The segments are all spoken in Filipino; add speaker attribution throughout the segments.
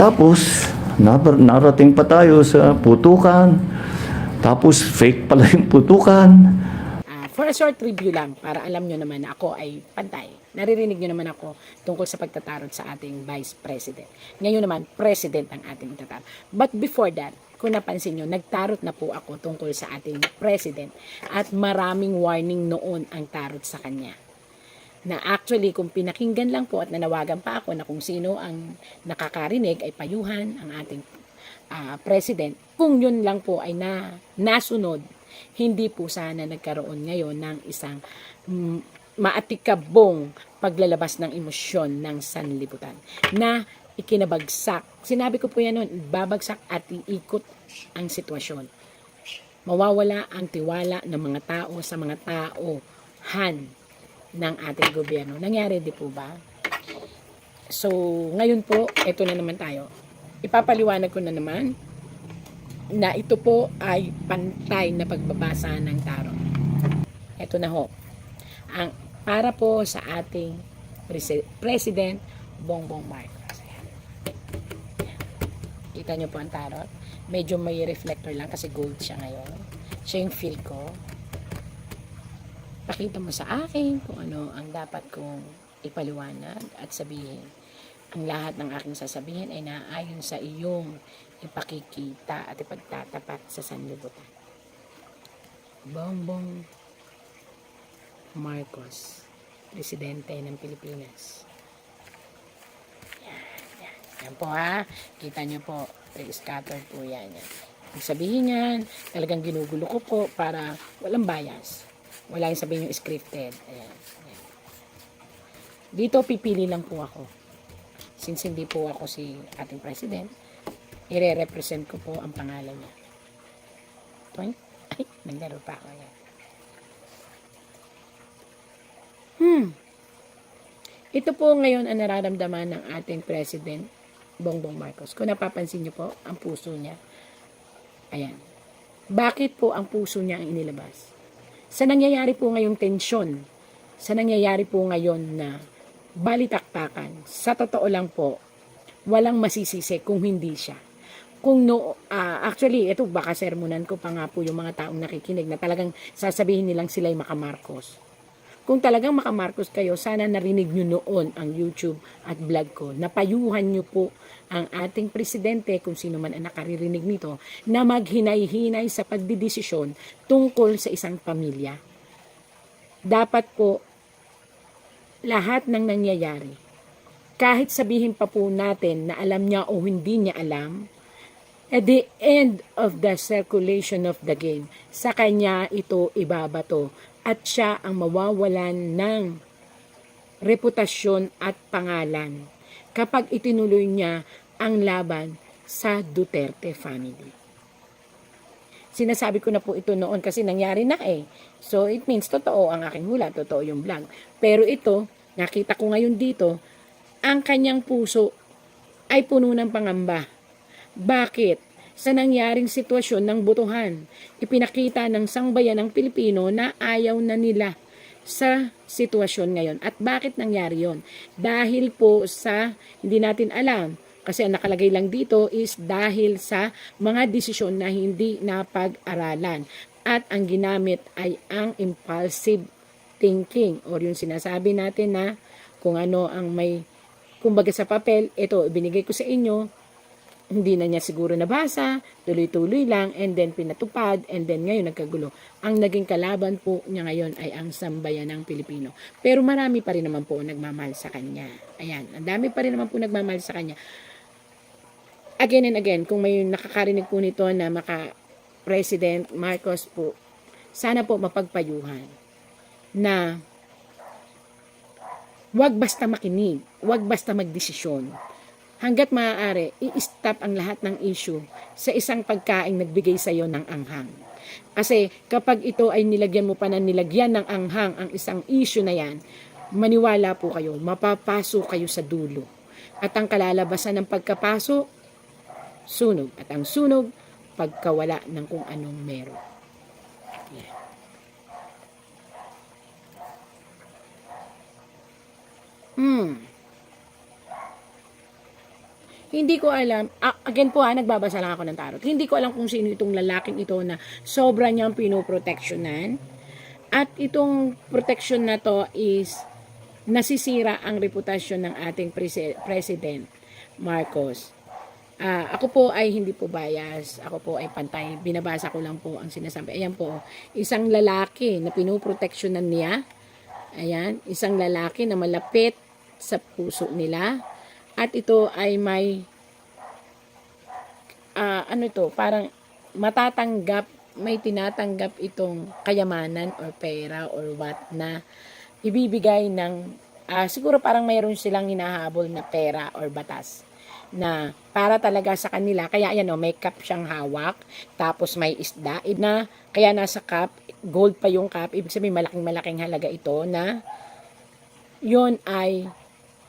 Speaker 1: Tapos, narating pa tayo sa putukan. Tapos, fake pala yung putukan.
Speaker 2: For a short review lang, para alam nyo naman na ako ay pantay. Naririnig nyo naman ako tungkol sa pagtatarot sa ating Vice President. Ngayon naman, President ang ating itatarot. But before that, kung napansin nyo, nagtarot na po ako tungkol sa ating President at maraming warning noon ang tarot sa kanya. Na actually, kung pinakinggan lang po at nanawagan pa ako na kung sino ang nakakarinig ay payuhan ang ating President, kung yun lang po ay nasunod, hindi po sana nagkaroon ngayon ng isang maatikabong paglalabas ng emosyon ng sanlibutan na ikinabagsak. Sinabi ko po yan noon, babagsak at iikot ang sitwasyon. Mawawala ang tiwala ng mga tao sa mga tauhan ng ating gobyerno. Nangyari di po ba? So, ngayon po, ito na naman tayo. Ipapaliwanag ko na naman na ito po ay pantay na pagbabasa ng tarot. Ito na ho. Ang para po sa ating President Bongbong Marcos. Ayan. Kita nyo po ang tarot. Medyo may reflector lang kasi gold siya ngayon. Siya yung feel ko. Pakita mo sa akin kung ano ang dapat kong ipaliwanag at sabihin. Ang lahat ng aking sasabihin ay naayon sa iyong ipakikita at ipagtatapat sa sanlibutan. Bongbong Marcos, Presidente ng Pilipinas. Yan po ha. Kita nyo po, scattered po yan. Ang sabihin yan, talagang ginugulo ko po para walang bias. Wala yung sabihin yung scripted. Ayan. Dito pipili lang po ako. Since hindi po ako si ating president, ire-represent ko po ang pangalan niya. Point? Ay, naglaro pa ako yan. Ito po ngayon ang nararamdaman ng ating President Bongbong Marcos. Kung napapansin niyo po, ang puso niya. Ayan. Bakit po ang puso niya ang inilabas? Sa nangyayari po ngayong tensyon, sa nangyayari po ngayon na balitaktakan, sa totoo lang po, walang masisisi kung hindi siya. Kung actually, ito baka sermonan ko pa nga po yung mga taong nakikinig na talagang sasabihin nilang sila'y makamarcos. Kung talagang makamarcos kayo, sana narinig nyo noon ang YouTube at vlog ko. Napayuhan nyo po ang ating presidente, kung sino man ang nakaririnig nito, na maghinay-hinay sa pagdidesisyon tungkol sa isang pamilya. Dapat po, lahat ng nangyayari, kahit sabihin pa po natin na alam niya o hindi niya alam, at the end of the circulation of the game, sa kanya ito ibabato at siya ang mawawalan ng reputasyon at pangalan kapag itinuloy niya ang laban sa Duterte family. Sinasabi ko na po ito noon kasi nangyari na eh. So it means totoo ang aking hula, totoo yung vlog. Pero ito, nakita ko ngayon dito, ang kanyang puso ay puno ng pangamba. Bakit? Sa nangyaring sitwasyon ng butuhan, ipinakita ng sangbayan ng Pilipino na ayaw na nila sa sitwasyon ngayon. At bakit nangyari yon? Dahil po sa, hindi natin alam, kasi ang nakalagay lang dito is dahil sa mga desisyon na hindi napag-aralan. At ang ginamit ay ang impulsive thinking or yung sinasabi natin na kung ano ang may, kumbaga sa papel, ito, binigay ko sa inyo, hindi na niya siguro nabasa, tuloy-tuloy lang, and then pinatupad, and then ngayon nagkagulo. Ang naging kalaban po niya ngayon ay ang sambayan ng Pilipino. Pero marami pa rin naman po nagmamahal sa kanya. Ayan, ang dami pa rin naman po nagmamahal sa kanya. Again and again, kung may nakakarinig po nito na President Marcos po, sana po mapagpayuhan na wag basta makinig, wag basta magdesisyon. Hanggat maaari, i-stop ang lahat ng issue sa isang pagkaing nagbigay sa iyo ng anghang. Kasi kapag ito ay nilagyan mo pa ng nilagyan ng anghang ang isang issue na yan, maniwala po kayo, mapapaso kayo sa dulo. At ang kalalabasan ng pagkapaso, sunog. At ang sunog, pagkawala ng kung anong meron. Yeah. Hindi ko alam, again po nagbabasa lang ako ng tarot. Hindi ko alam kung sino itong lalaking ito na sobra niyang pinoproteksyonan. At itong protection na to is nasisira ang reputasyon ng ating President Marcos. Ako po ay hindi po bias. Ako po ay pantay. Binabasa ko lang po ang sinasabi. Ayan po, isang lalaki na pinoproteksyonan niya. Ayan, isang lalaki na malapit sa puso nila. At ito ay may, parang matatanggap, may tinatanggap itong kayamanan or pera or what na ibibigay ng, siguro parang mayroon silang hinahabol na pera or batas na para talaga sa kanila. Kaya ayan may cup siyang hawak, tapos may isda, na kaya nasa cup, gold pa yung cup, ibig sabihin malaking halaga ito na yon ay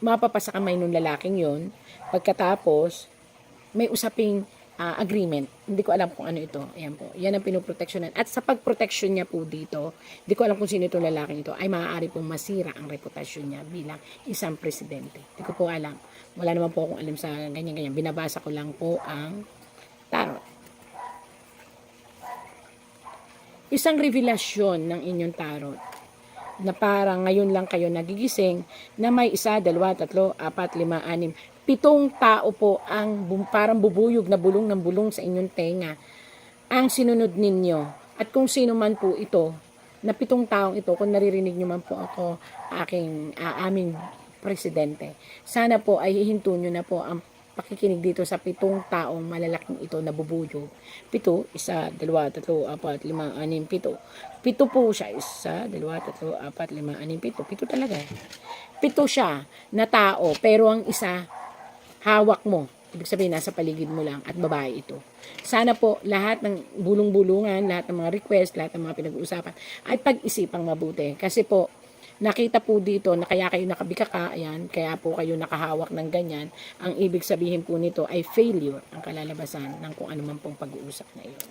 Speaker 2: mapapasa kamay nung lalaking yon. Pagkatapos, may usaping agreement. Hindi ko alam kung ano ito. Ayan po. Yan ang pinoproteksyonan. At sa pagproteksyon niya po dito, hindi ko alam kung sino itong lalaking ito, ay maaari pong masira ang reputasyon niya bilang isang presidente. Hindi ko po alam. Wala naman po akong alam sa ganyan-ganyan. Binabasa ko lang po ang tarot. Isang revelasyon ng inyong tarot na parang ngayon lang kayo nagigising na may 1, 2, 3, 4, 5, 6, 7 tao po ang parang bubuyog na bulong ng bulong sa inyong tenga ang sinunod ninyo. At kung sino man po ito, na 7 taong ito, kung naririnig nyo man po ako, aming presidente, sana po ay hihinto nyo na po ang pakikinig dito sa 7 taong malalaking ito na bubuyog. 7, 1, 2, 3, 4, 5, 6, 7. 7 po siya. 1, 2, 3, 4, 5, 6, 7. 7 talaga. 7 siya na tao, pero ang isa, hawak mo. Ibig sabihin, nasa paligid mo lang at babae ito. Sana po lahat ng bulong-bulungan, lahat ng mga request, lahat ng mga pinag-uusapan ay pag-isipang mabuti. Kasi po, nakita po dito na kaya kayo nakabikaka, ayan, kaya po kayo nakahawak ng ganyan. Ang ibig sabihin po nito ay failure, ang kalalabasan ng kung ano man pong pag-uusap na iyon.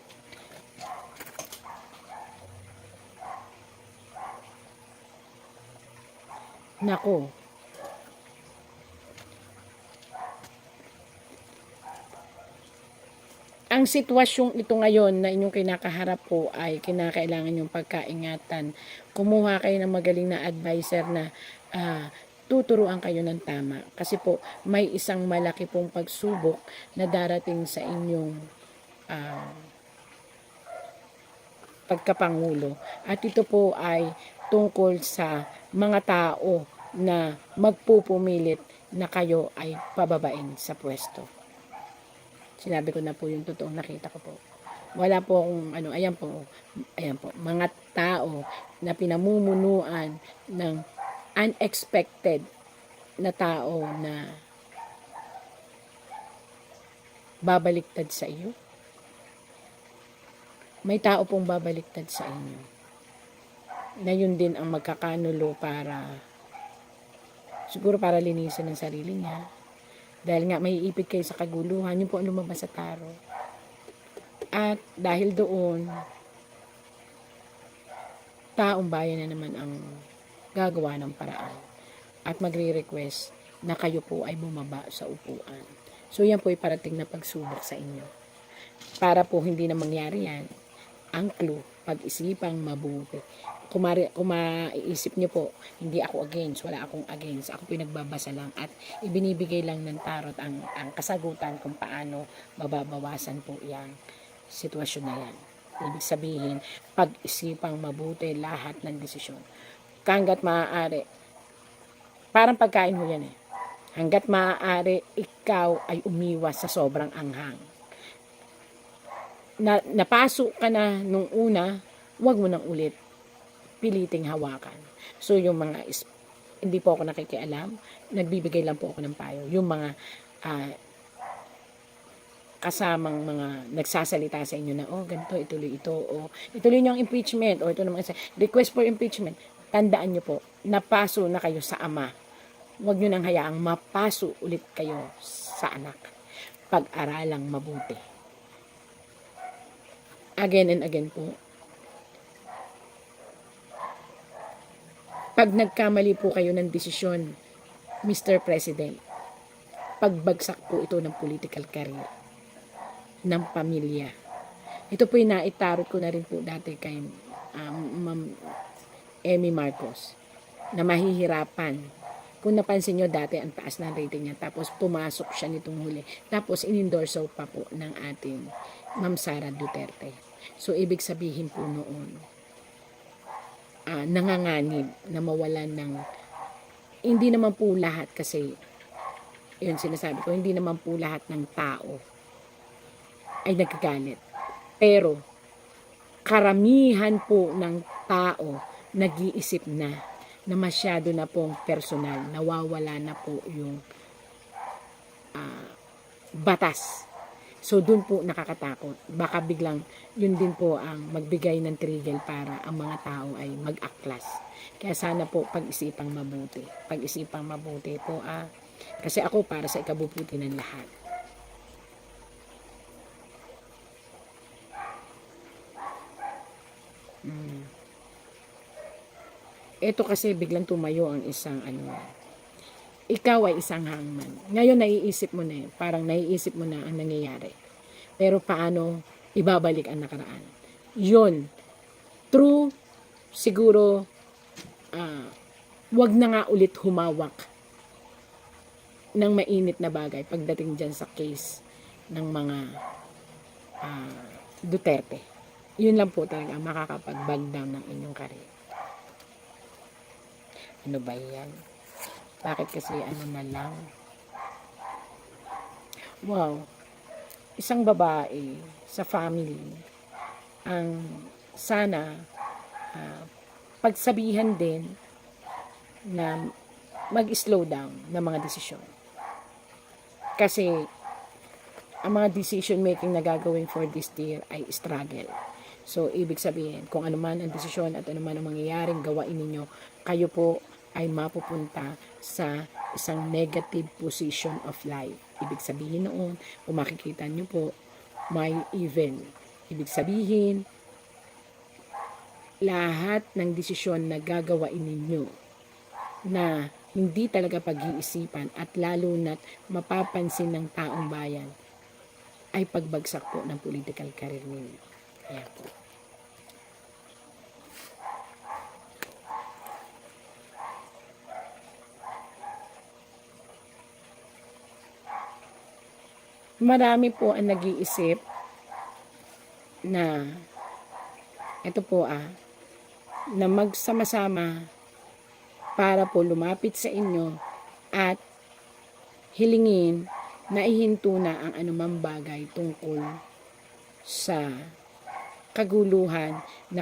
Speaker 2: Nako. Ang sitwasyong ito ngayon na inyong kinakaharap po ay kinakailangan yung pagkaingatan. Kumuha kayo ng magaling na advisor na tuturuan kayo ng tama. Kasi po may isang malaki pong pagsubok na darating sa inyong pagkapangulo. At ito po ay tungkol sa mga tao na magpupumilit na kayo ay pababain sa pwesto. Sinabi ko na po yung totoong nakita ko po. Wala po akong ayan po, mga tao na pinamumunuan ng unexpected na tao na babaliktad sa iyo. May tao pong babaliktad sa inyo. Na yun din ang magkakanulo siguro para linisin ang sarili niya. Dahil nga may ipit kayo sa kaguluhan, yun po ang lumabas sa tarot. At dahil doon, taong bayan na naman ang gagawa ng paraan. At magre-request na kayo po ay bumaba sa upuan. So yan po ay parating na pagsubok sa inyo. Para po hindi na mangyari yan, ang clue, pag-isipang mabuti. Kung maiisip nyo po, hindi ako against, wala akong against. Ako pinagbabasa lang at ibinibigay lang ng tarot ang kasagutan kung paano mababawasan po yung sitwasyon na yan. Ibig sabihin, pag-isipang mabuti lahat ng desisyon. Hanggat maaari, parang pagkain ho yan eh. Hanggat maaari, ikaw ay umiwas sa sobrang anghang. Napasok ka na nung una, wag mo nang ulit piliting hawakan. So yung mga hindi po ako nakikialam, nagbibigay lang po ako ng payo. Yung mga kasamang mga nagsasalita sa inyo na ganito, ituloy ito, ituloy niyo ang impeachment, ito naman request for impeachment. Tandaan niyo po, napaso na kayo sa ama. Huwag niyo nang hayaang mapaso ulit kayo sa anak. Pag-aralang mabuti. Again and again po, pag nagkamali po kayo ng desisyon, Mr. President, pagbagsak po ito ng political career ng pamilya. Ito po yung naitarot ko na rin po dati kay Ma'am Emmy Marcos na mahihirapan. Kung napansin nyo dati, ang taas ng rating niya. Tapos pumasok siya nitong huli. Tapos inendorso pa po ng ating Ma'am Sara Duterte. So, ibig sabihin po noon, nanganganib na mawalan ng, hindi naman po lahat kasi, yun sinasabi ko, hindi naman po lahat ng tao ay nagagalit. Pero, karamihan po ng tao nag-iisip na masyado na pong personal, nawawala na po yung batas. So, dun po nakakatakot. Baka biglang, yun din po ang magbigay ng trigger para ang mga tao ay mag-aklas. Kaya sana po pag-isipang mabuti. Pag-isipang mabuti po, kasi ako para sa ikabubuti ng lahat. Ito kasi biglang tumayo ang isang ikaw ay isang hangman. Ngayon naiisip mo na parang naiisip mo na ang nangyayari. Pero paano ibabalik ang nakaraan? Yun, true, siguro, wag na nga ulit humawak ng mainit na bagay pagdating dyan sa case ng mga Duterte. Yun lang po talaga makakapag-bag down ng inyong career. Ano ba yan? Bakit kasi na lang? Wow. Isang babae sa family ang sana pagsabihan din na mag-slow down ng mga desisyon. Kasi ang mga decision making na gagawin for this year ay struggle. So, ibig sabihin, kung ano man ang desisyon at ano man ang mangyayaring gawain ninyo, kayo po ay mapupunta sa isang negative position of life. Ibig sabihin noon, kung makikita nyo po, may evil. Ibig sabihin, lahat ng desisyon na gagawain ninyo na hindi talaga pag-iisipan at lalo na't mapapansin ng taong bayan ay pagbagsak po ng political career ninyo. Kaya po. Marami po ang nag-iisip na ito po na magsama-sama para po lumapit sa inyo at hilingin na ihinto na ang anumang bagay tungkol sa kaguluhan na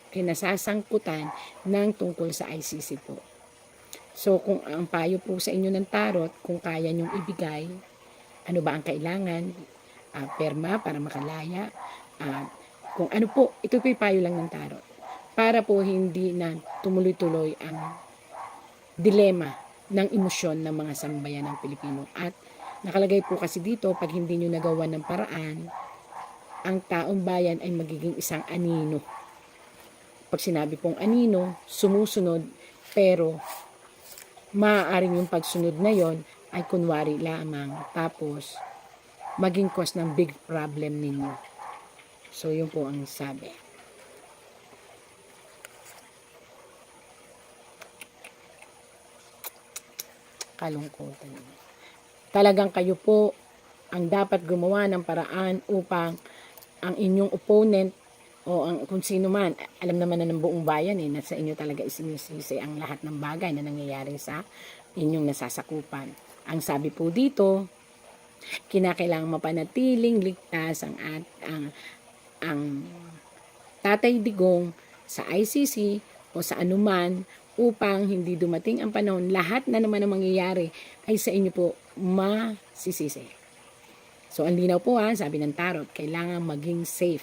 Speaker 2: kinasasangkutan ng tungkol sa ICC po. So kung ang payo po sa inyo ng tarot, kung kaya nyong ibigay, ano ba ang kailangan, perma para makalaya, kung ano po, ito po payo lang ng tarot. Para po hindi na tumuloy-tuloy ang dilema ng emosyon ng mga sambayan ng Pilipino. At nakalagay po kasi dito, pag hindi nyo nagawa ng paraan, ang taong bayan ay magiging isang anino. Pag sinabi pong anino, sumusunod, pero maaaring yung pagsunod na yon ay kunwari lamang, tapos maging cause ng big problem ninyo. So, yun po ang sabi. Kalungkutan. Talagang kayo po ang dapat gumawa ng paraan upang ang inyong opponent o ang kung sino man, alam naman na ng buong bayan na sa inyo talaga isinisisi ang lahat ng bagay na nangyayari sa inyong nasasakupan. Ang sabi po dito, kinakailangang mapanatiling ligtas ang Tatay Digong sa ICC o sa anuman upang hindi dumating ang panahon, lahat na naman ang mangyayari ay sa inyo po masisisi. So, ang linaw po sabi ng tarot, kailangan maging safe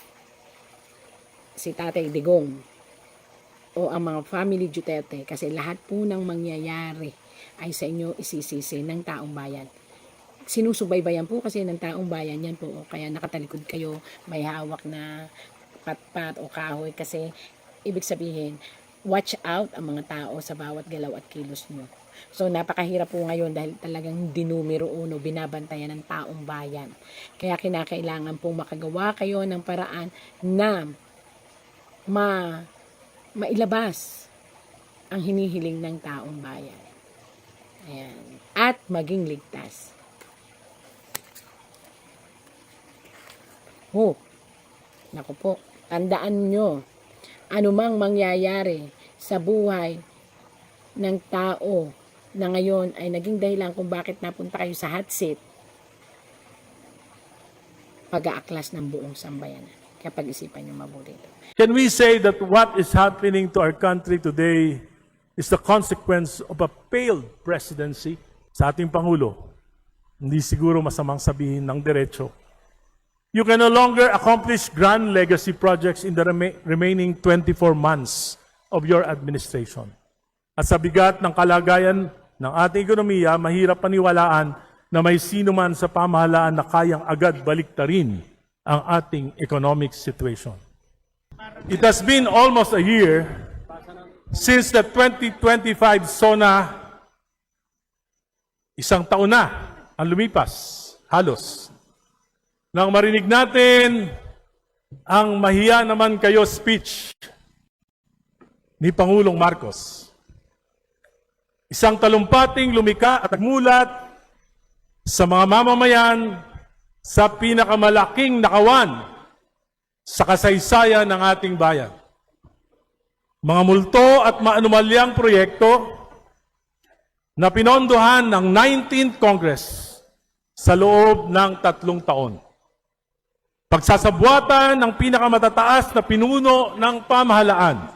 Speaker 2: si Tatay Digong o ang mga family Duterte kasi lahat po ng mangyayari ay sa inyo isisisi ng taong bayan. Sinusubaybayan po kasi ng taong bayan yan po. Kaya nakatalikod kayo, may hawak na patpat o kahoy kasi ibig sabihin, watch out ang mga tao sa bawat galaw at kilos nyo. So, napakahirap po ngayon dahil talagang dinumero uno, binabantayan ng taong bayan. Kaya kinakailangan pong makagawa kayo ng paraan na mailabas ang hinihiling ng taong bayan. Ayan. At maging ligtas. Naku po, tandaan nyo, anumang mangyayari sa buhay ng tao na ngayon ay naging dahilan kung bakit napunta kayo sa hot seat, pag-aaklas ng buong sambayanan. Kaya pag-isipan nyo mabuti ito.
Speaker 3: Can we say that what is happening to our country today is the consequence of a failed presidency sa ating Pangulo? Hindi siguro masamang sabihin ng diretso. You can no longer accomplish grand legacy projects in the remaining 24 months of your administration. At sa bigat ng kalagayan ng ating ekonomiya, mahirap paniwalaan na may sino man sa pamahalaan na kayang agad baliktarin ang ating economic situation. It has been almost a year since the 2025 SONA, isang taon na ang lumipas, halos. Nang marinig natin ang mahiya naman kayo speech ni Pangulong Marcos. Isang talumpating lumika at nagmulat sa mga mamamayan sa pinakamalaking nakawan sa kasaysayan ng ating bayan. Mga multo at maanumalyang proyekto na pinondohan ng 19th Congress sa loob ng 3 taon. Pagsasabwatan ng pinakamatataas na pinuno ng pamahalaan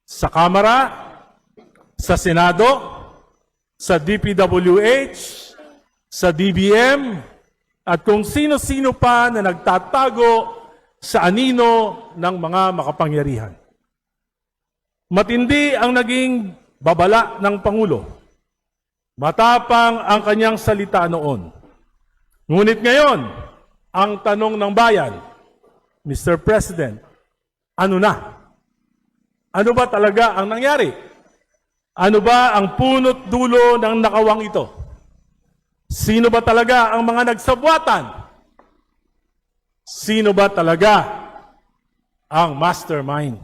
Speaker 3: sa Kamara, sa Senado, sa DPWH, sa DBM, at kung sino-sino pa na nagtatago sa anino ng mga makapangyarihan. Matindi ang naging babala ng Pangulo. Matapang ang kanyang salita noon. Ngunit ngayon, ang tanong ng bayan, Mr. President, ano na? Ano ba talaga ang nangyari? Ano ba ang punot dulo ng nakawang ito? Sino ba talaga ang mga nagsabwatan? Sino ba talaga ang mastermind?